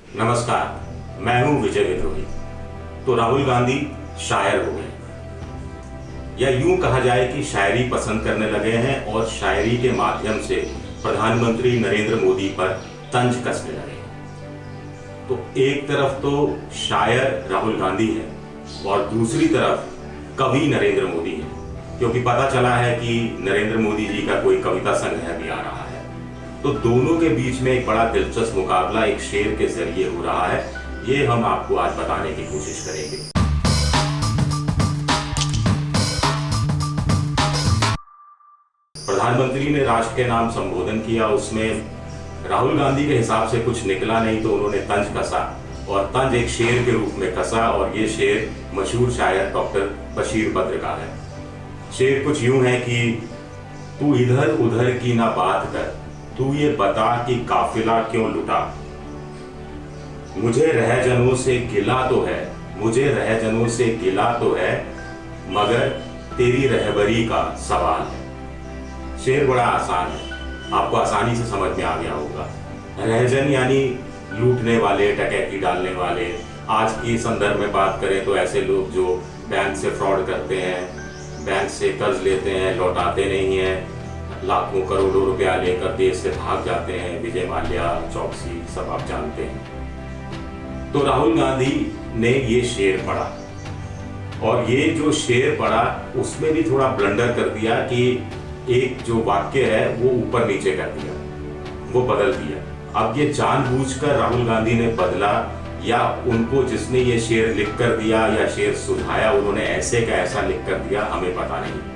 नमस्कार, मैं हूं विजय विद्रोही। तो राहुल गांधी शायर हो गए, या यूं कहा जाए कि शायरी पसंद करने लगे हैं और शायरी के माध्यम से प्रधानमंत्री नरेंद्र मोदी पर तंज कसने लगे हैं। तो एक तरफ तो शायर राहुल गांधी है और दूसरी तरफ कवि नरेंद्र मोदी है, क्योंकि पता चला है कि नरेंद्र मोदी जी का कोई कविता संग्रह भी आ रहा है। तो दोनों के बीच में एक बड़ा दिलचस्प मुकाबला एक शेर के जरिए हो रहा है, ये हम आपको आज बताने की कोशिश करेंगे। प्रधानमंत्री ने राष्ट्र के नाम संबोधन किया, उसमें राहुल गांधी के हिसाब से कुछ निकला नहीं तो उन्होंने तंज कसा और तंज एक शेर के रूप में कसा, और ये शेर मशहूर शायर डॉक्टर बशीर बद्र का है। शेर कुछ यूं है कि तू इधर उधर की ना बात कर, तू ये बता कि काफिला क्यों लुटा। मुझे रहजनों से गिला तो है, मुझे रहजनों से गिला तो है, मगर तेरी रहबरी का सवाल है। शेर बड़ा आसान है, आपको आसानी से समझ में आ गया होगा। रहजन यानी लूटने वाले, डकैती डालने वाले। आज की संदर्भ में बात करें तो ऐसे लोग जो बैंक से फ्रॉड करते हैं, बैंक से कर्ज लेते हैं, लौटाते नहीं हैं, लाखों करोड़ों रुपया लेकर देश से भाग जाते हैं। विजय माल्या, चौकसी, सब आप जानते हैं। तो राहुल गांधी ने ये शेर पढ़ा और ये जो शेर पढ़ा उसमें भी थोड़ा ब्लंडर कर दिया कि एक जो वाक्य है वो ऊपर नीचे कर दिया, वो बदल दिया। अब ये जानबूझकर राहुल गांधी ने बदला या उनको जिसने ये शेर लिख कर दिया या शेर सुझाया उन्होंने ऐसे का ऐसा लिख कर दिया, हमें पता नहीं।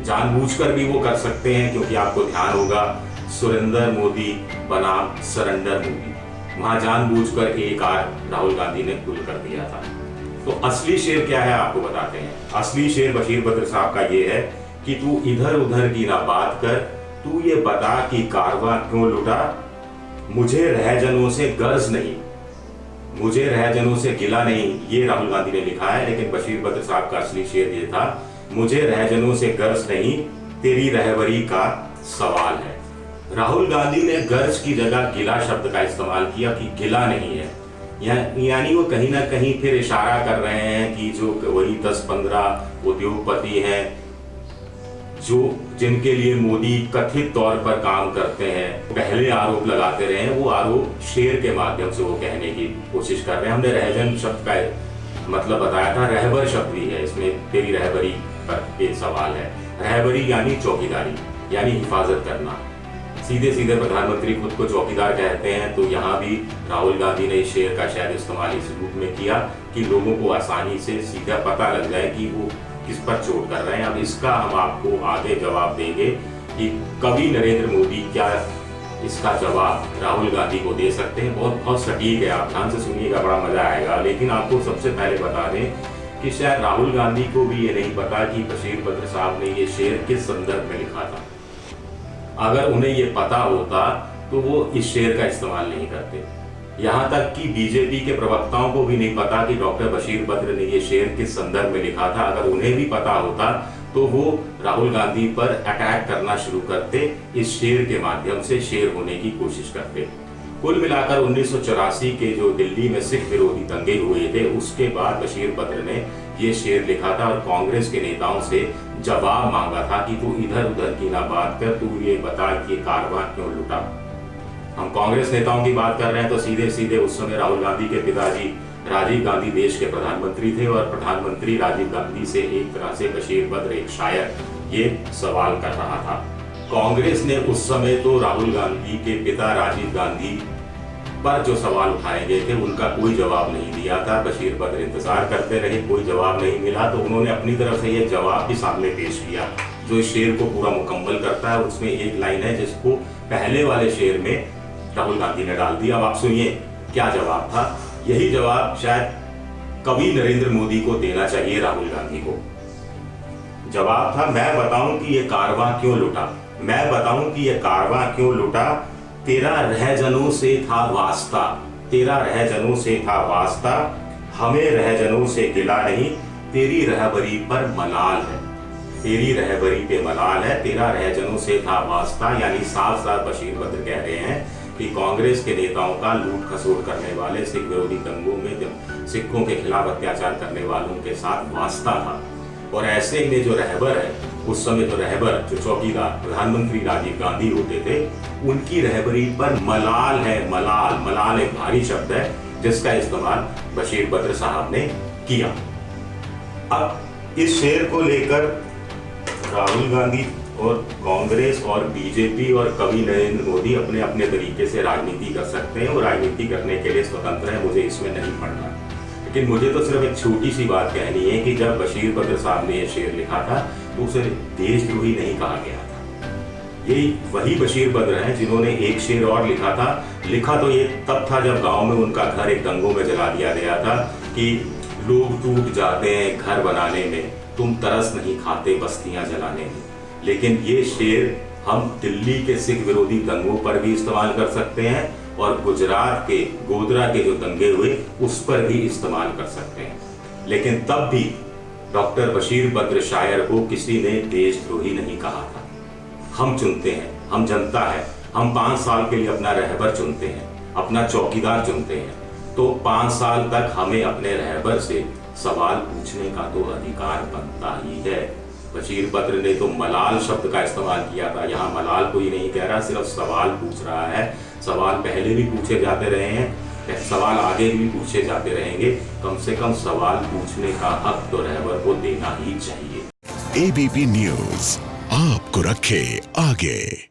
जानबूझकर भी वो कर सकते हैं, क्योंकि आपको ध्यान होगा सुरेंद्र मोदी बनाम सरेंडर मोदी, वहां जानबूझकर एक आर राहुल गांधी ने पुल कर दिया था। तो असली शेर क्या है आपको बताते हैं। असली शेर बशीर बद्र साहब का ये है कि तू इधर उधर की ना बात कर, तू ये बता कि कारवां क्यों लुटा। मुझे रहजनों से गर्ज नहीं, मुझे रहजनों से गिला नहीं, ये राहुल गांधी ने लिखा है, लेकिन बशीर बद्र साहब का असली शेर ये था, मुझे रहजनों से गर्ज नहीं, तेरी रहबरी का सवाल है। राहुल गांधी ने गर्ज की जगह गिला शब्द का इस्तेमाल किया कि गिला नहीं है, यानी वो कहीं ना कहीं फिर इशारा कर रहे हैं कि जो वही 10-15 उद्योगपति हैं जो जिनके लिए मोदी कथित तौर पर काम करते हैं, पहले आरोप लगाते रहे हैं, वो आरोप शेर के माध्यम से वो कहने की कोशिश कर रहे हैं। हमने रहजन शब्द का मतलब बताया था, रहबर शब्द भी है इसमें, तेरी रहबरी पर एक सवाल है। रहबरी यानी चौकीदारी, यानी हिफाजत करना। सीधे सीधे प्रधानमंत्री खुद को चौकीदार कहते हैं, तो यहाँ भी राहुल गांधी ने शेर का शायद इस्तेमाल इस रूप में किया कि लोगों को आसानी से सीधा पता लग जाए कि वो किस पर चोट कर रहे हैं। अब इसका हम आपको आगे जवाब देंगे कि कवि नरेंद्र मोदी क्या इसका जवाब राहुल गांधी को दे सकते हैं। बहुत सटीक है, आप ध्यान से सुनिएगा, बड़ा मजा आएगा। लेकिन आपको सबसे पहले बता दें कि शायद राहुल गांधी को भी ये नहीं पता कि बशीर बद्र साहब ने ये शेर किस संदर्भ में लिखा था। अगर उन्हें ये पता होता तो वो इस शेर का इस्तेमाल नहीं करते। यहाँ तक कि बीजेपी के प्रवक्ताओं को भी नहीं पता कि डॉक्टर बशीर बद्र ने ये शेर किस संदर्भ में लिखा था। अगर उन्हें भी पता होता तो वो राहुल गांधी पर अटैक करना शुरू करते, इस शेर के माध्यम से शेर होने की कोशिश करते। कुल मिलाकर 1984 के जो दिल्ली में सिख विरोधी दंगे हुए थे, उसके बाद बशीर बद्र ने ये शेर लिखा था और कांग्रेस के नेताओं से जवाब मांगा था कि तू इधर उधर की ना बात कर, तू ये बता कि कारवां क्यों लुटा। हम कांग्रेस नेताओं की बात कर रहे हैं तो सीधे सीधे उस समय राहुल गांधी के पिताजी राजीव गांधी देश के प्रधानमंत्री थे और प्रधानमंत्री राजीव गांधी से एक तरह से बशीर बद्र एक शायर ये सवाल कर रहा था। कांग्रेस ने उस समय तो राहुल गांधी के पिता राजीव गांधी पर जो सवाल उठाए गए थे उनका कोई जवाब नहीं दिया था। बशीर बद्र इंतजार करते रहे, कोई जवाब नहीं मिला, तो उन्होंने अपनी तरफ से यह जवाब भी सामने पेश किया जो इस शेर को पूरा मुकम्मल करता है। उसमें एक लाइन है जिसको पहले वाले शेर में राहुल गांधी ने डाल दिया। अब आप सुनिए क्या जवाब था। यही जवाब शायद कवि नरेंद्र मोदी को देना चाहिए राहुल गांधी को। जवाब था, मैं बताऊं कि ये कारवां क्यों लुटा, मैं बताऊं कि ये कारवां क्यों लुटा, तेरा रहजनों से था वास्ता, तेरा रहजनों से था वास्ता, हमें रहजनों से गिला नहीं, तेरी रहबरी पर मलाल है, तेरी रहबरी पे मलाल है, तेरा रहजनों से था वास्ता। यानी साफ साफ बशीर बद्र कह रहे हैं कि कांग्रेस के नेताओं का लूट खसोट करने वाले सिख विरोधी दंगों में जब सिखों के खिलाफ अत्याचार करने वालों के साथ वास्ता था। और ऐसे में जो रहबर है, उस समय जो रहबर, जो चौकीदार प्रधानमंत्री राजीव गांधी होते थे, उनकी रहबरी पर मलाल है, मलाल। मलाल एक भारी शब्द है जिसका इस्तेमाल बशीर बद्र साहब ने किया। अब इस शेर को लेकर राहुल गांधी और कांग्रेस और बीजेपी और कवि नरेंद्र मोदी अपने अपने तरीके से राजनीति कर सकते हैं और राजनीति करने के लिए स्वतंत्र है, मुझे इसमें नहीं पड़ना। लेकिन मुझे तो सिर्फ एक छोटी सी बात कहनी है कि जब बशीर बद्र साहब ने यह शेर लिखा था तो उसे देशद्रोही नहीं कहा गया था। यही वही बशीर बद्र हैं जिन्होंने एक शेर और लिखा था। लिखा तो ये तब था जब गांव में उनका घर एक दंगों में जला दिया गया था कि लोग टूट जाते हैं घर बनाने में, तुम तरस नहीं खाते बस्तियां जलाने में। लेकिन ये शेर हम दिल्ली के सिख विरोधी दंगों पर भी इस्तेमाल कर सकते हैं और गुजरात के गोधरा के जो दंगे हुए उस पर भी इस्तेमाल कर सकते हैं। लेकिन तब भी डॉक्टर बशीर बद्र शायर को किसी ने देशद्रोही नहीं कहा था। हम चुनते हैं, हम जनता है, हम 5 साल के लिए अपना रहबर चुनते हैं, अपना चौकीदार चुनते हैं, तो 5 साल तक हमें अपने रहबर से सवाल पूछने का तो अधिकार बनता ही है। बशीर बद्र ने तो मलाल शब्द का इस्तेमाल किया था, यहाँ मलाल कोई नहीं कह रहा, सिर्फ सवाल पूछ रहा है। सवाल पहले भी पूछे जाते रहे हैं, सवाल आगे भी पूछे जाते रहेंगे। कम से कम सवाल पूछने का हक तो रहबर को देना ही चाहिए। एबीपी न्यूज़ आपको रखे आगे।